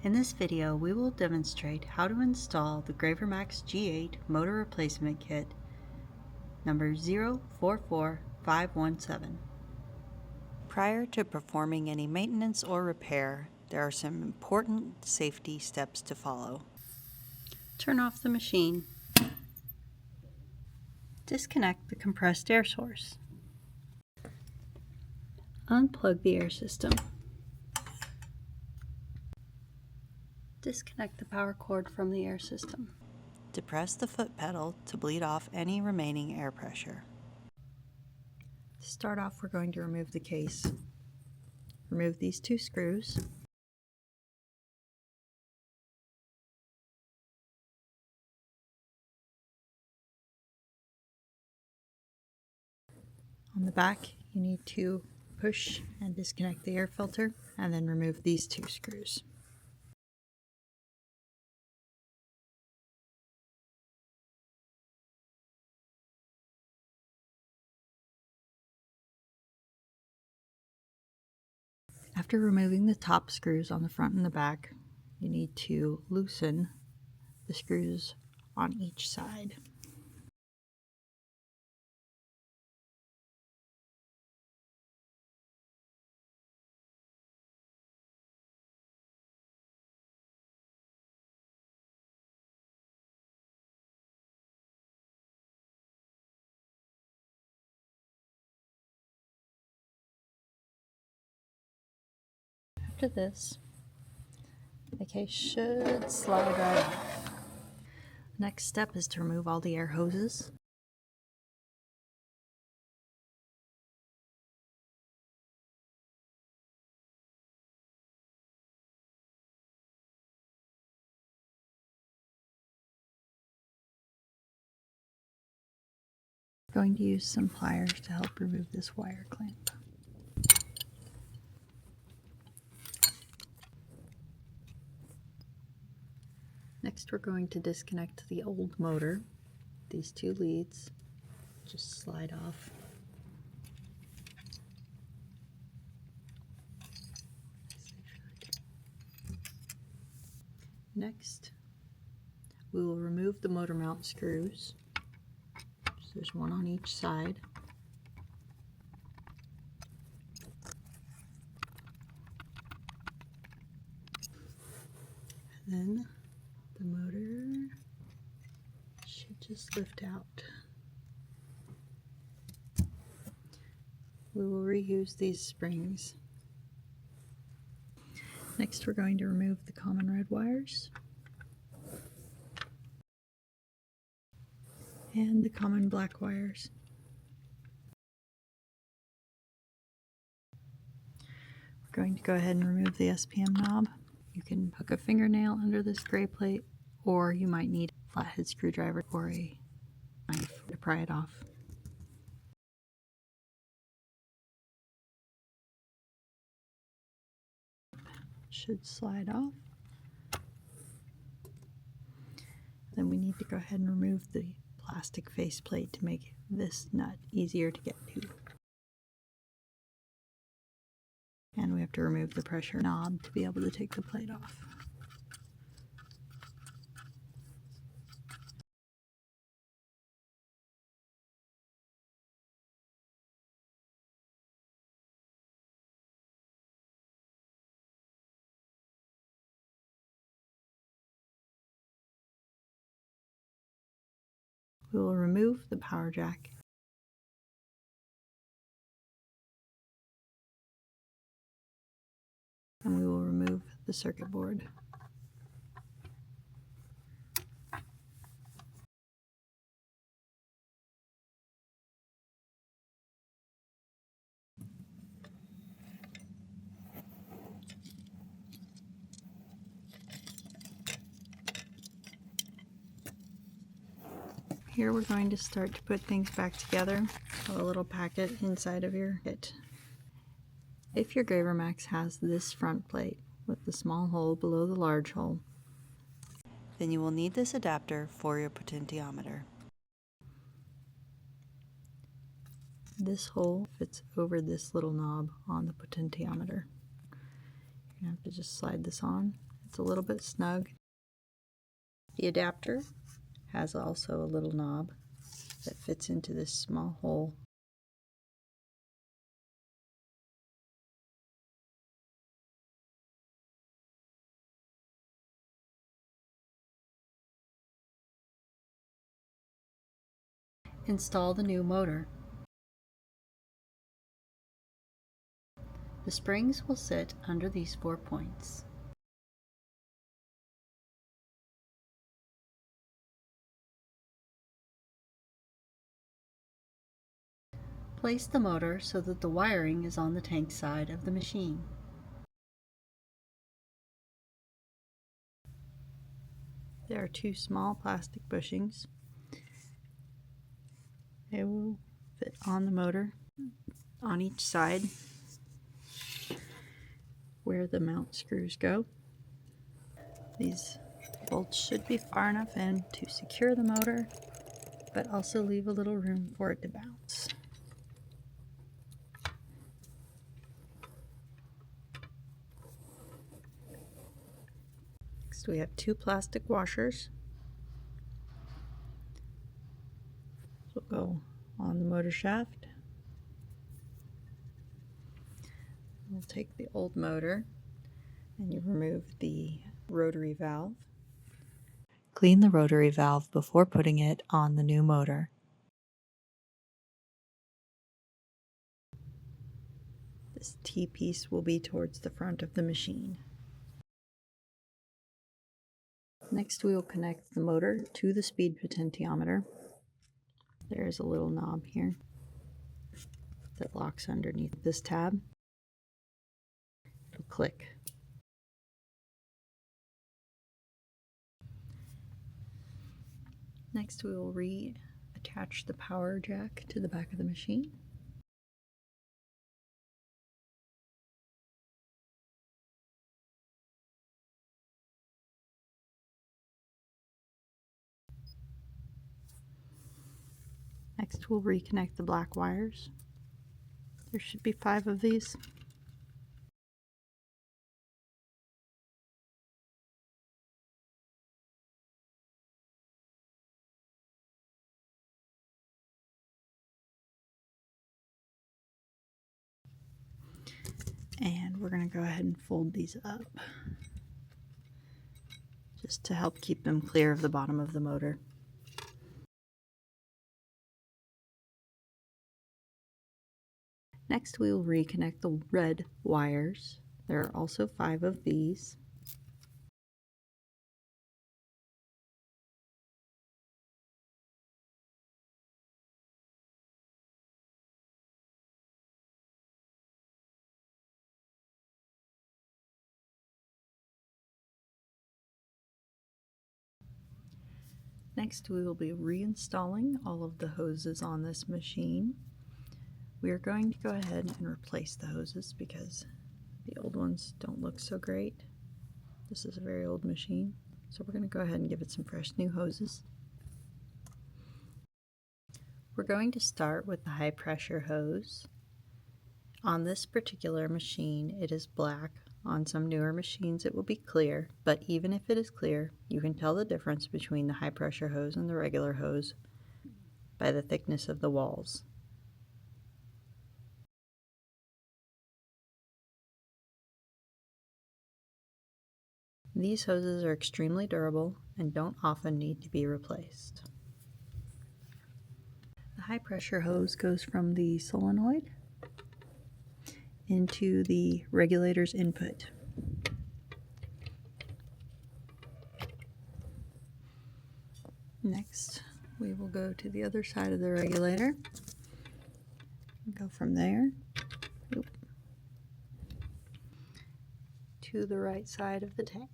In this video, we will demonstrate how to install the GraverMax G8 motor replacement kit number 044517. Prior to performing any maintenance or repair, there are some important safety steps to follow. Turn off the machine. Disconnect the compressed air source. Unplug the air system. Disconnect the power cord from the air system. Depress the foot pedal to bleed off any remaining air pressure. To start off, we're going to remove the case. Remove these two screws. On the back, you need to push and disconnect the air filter, and then remove these two screws. After removing the top screws on the front and the back, you need to loosen the screws on each side. After this, the case should slide right off. Next step is to remove all the air hoses. I'm going to use some pliers to help remove this wire clamp. Next, we're going to disconnect the old motor. These two leads just slide off. Next, we will remove the motor mount screws. So there's one on each side. And then the motor should just lift out. We will reuse these springs. Next, we're going to remove the common red wires and the common black wires. We're going to go ahead and remove the SPM knob. You can hook a fingernail under this gray plate, or you might need a flathead screwdriver or a knife to pry it off. Should slide off. Then we need to go ahead and remove the plastic faceplate to make this nut easier to get to. And we have to remove the pressure knob to be able to take the plate off. We will remove the power jack. And we will remove the circuit board. Here we're going to start to put things back together. A little packet inside of your kit. If your GraverMax has this front plate with the small hole below the large hole, then you will need this adapter for your potentiometer. This hole fits over this little knob on the potentiometer. You're going to have to just slide this on It's a little bit snug. The adapter has also a little knob that fits into this small hole. Install the new motor. The springs will sit under these 4 points. Place the motor so that the wiring is on the tank side of the machine. There are 2 small plastic bushings. They will fit on the motor on each side where the mount screws go. These bolts should be far enough in to secure the motor, but also leave a little room for it to bounce. Next, we have 2 plastic washers. This will go on the motor shaft. We'll take the old motor and you remove the rotary valve. Clean the rotary valve before putting it on the new motor. This T-piece will be towards the front of the machine. Next, we will connect the motor to the speed potentiometer. There's a little knob here that locks underneath this tab. It'll click. Next, we will reattach the power jack to the back of the machine. Next, we'll reconnect the black wires. There should be 5 of these. And we're going to go ahead and fold these up just to help keep them clear of the bottom of the motor. Next, we will reconnect the red wires. There are also 5 of these. Next, we will be reinstalling all of the hoses on this machine. We are going to go ahead and replace the hoses because the old ones don't look so great. This is a very old machine, so we're going to go ahead and give it some fresh new hoses. We're going to start with the high pressure hose. On this particular machine, it is black. On some newer machines, it will be clear, but even if it is clear, you can tell the difference between the high pressure hose and the regular hose by the thickness of the walls. These hoses are extremely durable and don't often need to be replaced. The high pressure hose goes from the solenoid into the regulator's input. Next, we will go to the other side of the regulator and go from there to the right side of the tank.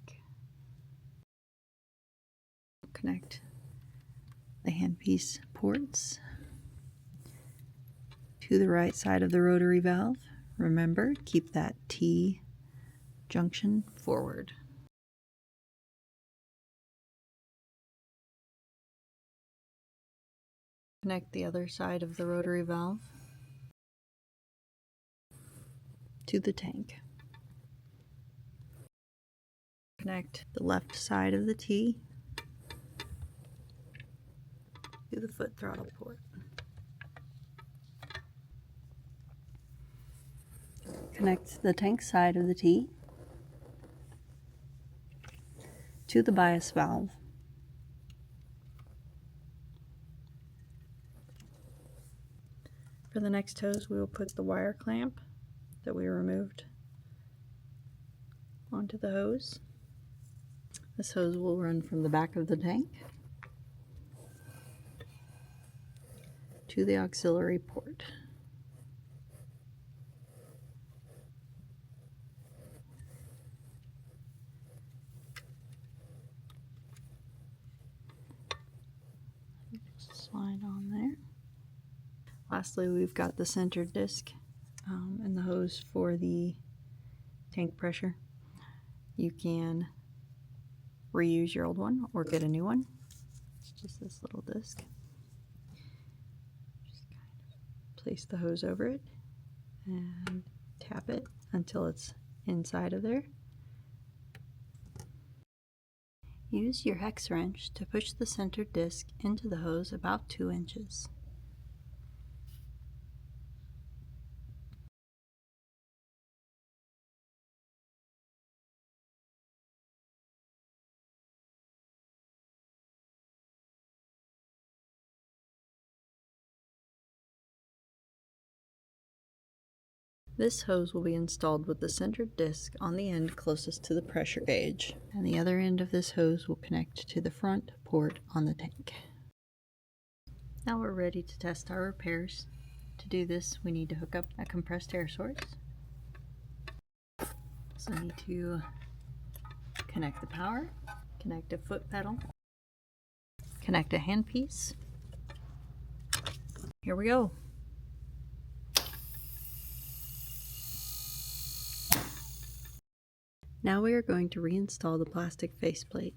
Connect the handpiece ports to the right side of the rotary valve. Remember, keep that T junction forward. Connect the other side of the rotary valve to the tank. connect the left side of the T to the foot throttle port. Connect the tank side of the T to the bias valve. For the next hose, we will put the wire clamp that we removed onto the hose. This hose will run from the back of the tank to the auxiliary port. Just slide on there. Lastly, we've got the center disc and the hose for the tank pressure. You can reuse your old one or get a new one. It's just this little disc. Just kind of place the hose over it and tap it until it's inside of there. Use your hex wrench to push the center disc into the hose about 2 inches. This hose will be installed with the centered disc on the end closest to the pressure gauge, and the other end of this hose will connect to the front port on the tank. Now we're ready to test our repairs. To do this, we need to hook up a compressed air source. So I need to connect the power, connect a foot pedal, connect a handpiece. Here we go. Now we are going to reinstall the plastic faceplate.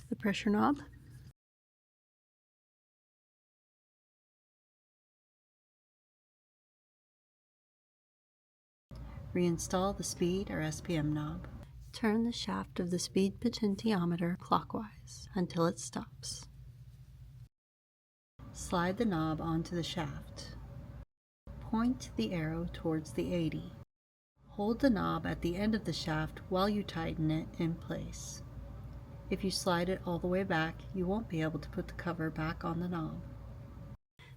The pressure knob, reinstall the speed or SPM knob. Turn the shaft of the speed potentiometer clockwise until it stops. Slide the knob onto the shaft. Point the arrow towards the 80. Hold the knob at the end of the shaft while you tighten it in place. If you slide it all the way back, you won't be able to put the cover back on the knob.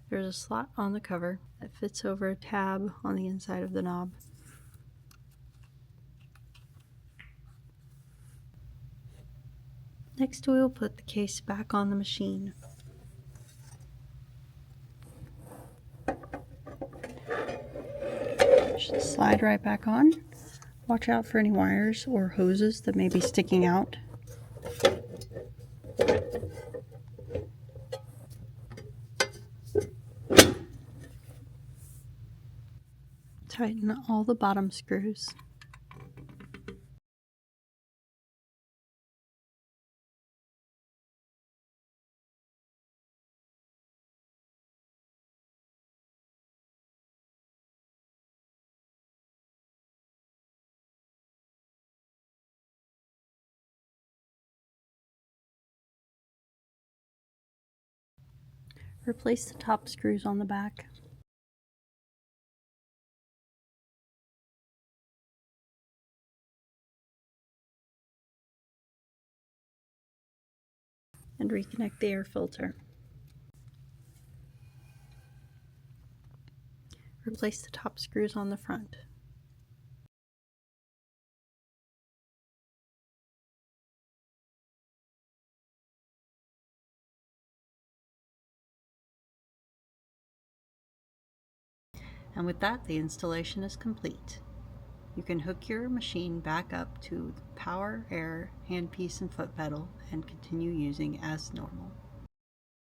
There's a slot on the cover that fits over a tab on the inside of the knob. Next, we will put the case back on the machine. Should slide right back on. Watch out for any wires or hoses that may be sticking out. Tighten all the bottom screws. Replace the top screws on the back. And reconnect the air filter. Replace the top screws on the front. And with that, the installation is complete. You can hook your machine back up to the power, air, handpiece, and foot pedal and continue using as normal.